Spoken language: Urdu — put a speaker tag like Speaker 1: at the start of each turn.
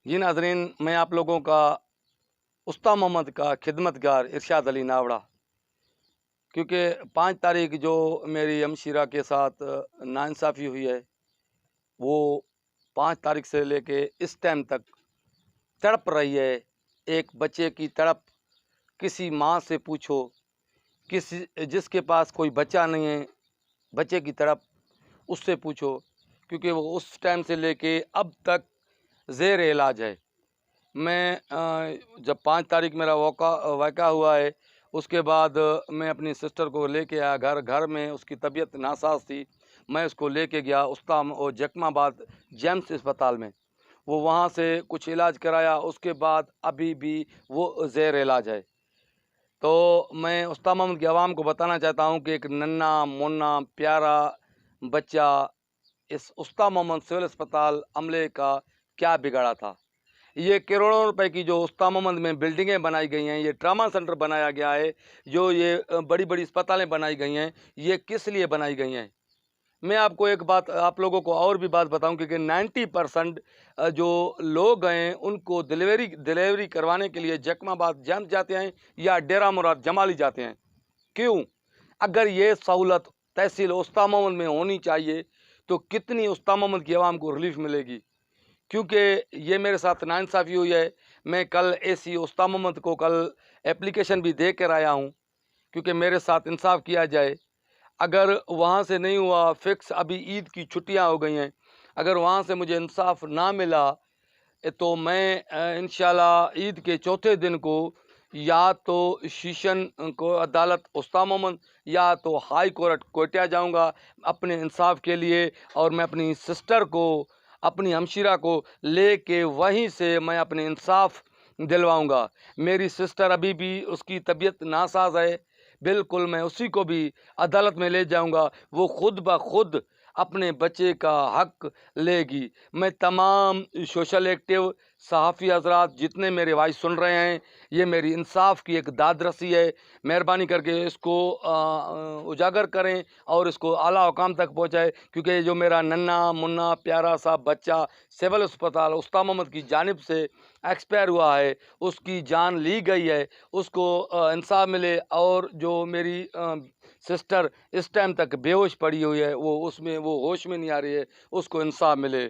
Speaker 1: جی ناظرین، میں آپ لوگوں کا استا محمد کا خدمتگار ارشاد علی ناوڑا، کیونکہ 5 تاریخ جو میری ہمشیرہ کے ساتھ ناانصافی ہوئی ہے، وہ 5 تاریخ سے لے کے اس ٹائم تک تڑپ رہی ہے۔ ایک بچے کی تڑپ کسی ماں سے پوچھو، جس کے پاس کوئی بچہ نہیں ہے، بچے کی تڑپ اس سے پوچھو، کیونکہ وہ اس ٹائم سے لے کے اب تک زیر علاج ہے۔ میں جب 5 تاریخ میرا واقعہ ہوا ہے، اس کے بعد میں اپنی سسٹر کو لے کے آیا گھر میں اس کی طبیعت ناساز تھی۔ میں اس کو لے کے گیا جکم آباد جیمس اسپتال میں، وہ وہاں سے کچھ علاج کرایا، اس کے بعد ابھی بھی وہ زیر علاج ہے۔ تو میں استا محمد کی عوام کو بتانا چاہتا ہوں کہ ایک ننا منا پیارا بچہ اس استا محمد سول اسپتال عملے کا کیا بگڑا تھا۔ یہ کروڑوں روپے کی جو استا محمد میں بلڈنگیں بنائی گئی ہیں، یہ ٹراما سینٹر بنایا گیا ہے، جو یہ بڑی بڑی اسپتالیں بنائی گئی ہیں، یہ کس لیے بنائی گئی ہیں؟ میں آپ کو ایک بات، آپ لوگوں کو اور بھی بات بتاؤں، کیونکہ 90% جو لوگ ہیں ان کو ڈلیوری کروانے کے لیے جکم آباد جیمس جاتے ہیں یا ڈیرہ مراد جمالی جاتے ہیں۔ کیوں؟ اگر یہ سہولت تحصیل استا محمد میں ہونی چاہیے تو کتنی استا محمد کی عوام کو ریلیف ملے گی؟ کیونکہ یہ میرے ساتھ ناانصافی ہوئی ہے۔ میں کل AC استا محمد کو کل اپلیکیشن بھی دے کر آیا ہوں، کیونکہ میرے ساتھ انصاف کیا جائے۔ اگر وہاں سے نہیں ہوا فکس، ابھی عید کی چھٹیاں ہو گئی ہیں، اگر وہاں سے مجھے انصاف نہ ملا تو میں انشاءاللہ عید کے چوتھے دن کو یا تو شیشن کو عدالت استا محمد یا تو ہائی کورٹ کوئٹہ جاؤں گا اپنے انصاف کے لیے، اور میں اپنی سسٹر کو، اپنی ہمشیرہ کو لے کے وہیں سے میں اپنے انصاف دلواؤں گا۔ میری سسٹر ابھی بھی اس کی طبیعت ناساز ہے، بالکل میں اسی کو بھی عدالت میں لے جاؤں گا، وہ خود بخود اپنے بچے کا حق لے گی۔ میں تمام سوشل ایکٹیو صحافی حضرات جتنے میرے وائس سن رہے ہیں، یہ میری انصاف کی ایک داد رسی ہے، مہربانی کر کے اس کو اجاگر کریں اور اس کو اعلیٰ حکام تک پہنچائے، کیونکہ جو میرا ننا منا پیارا سا بچہ سول اسپتال استا محمد کی جانب سے ایکسپائر ہوا ہے، اس کی جان لی گئی ہے، اس کو انصاف ملے، اور جو میری سسٹر اس ٹائم تک بے ہوش پڑی ہوئی ہے، وہ ہوش میں نہیں آ رہی ہے، اس کو انصاف ملے۔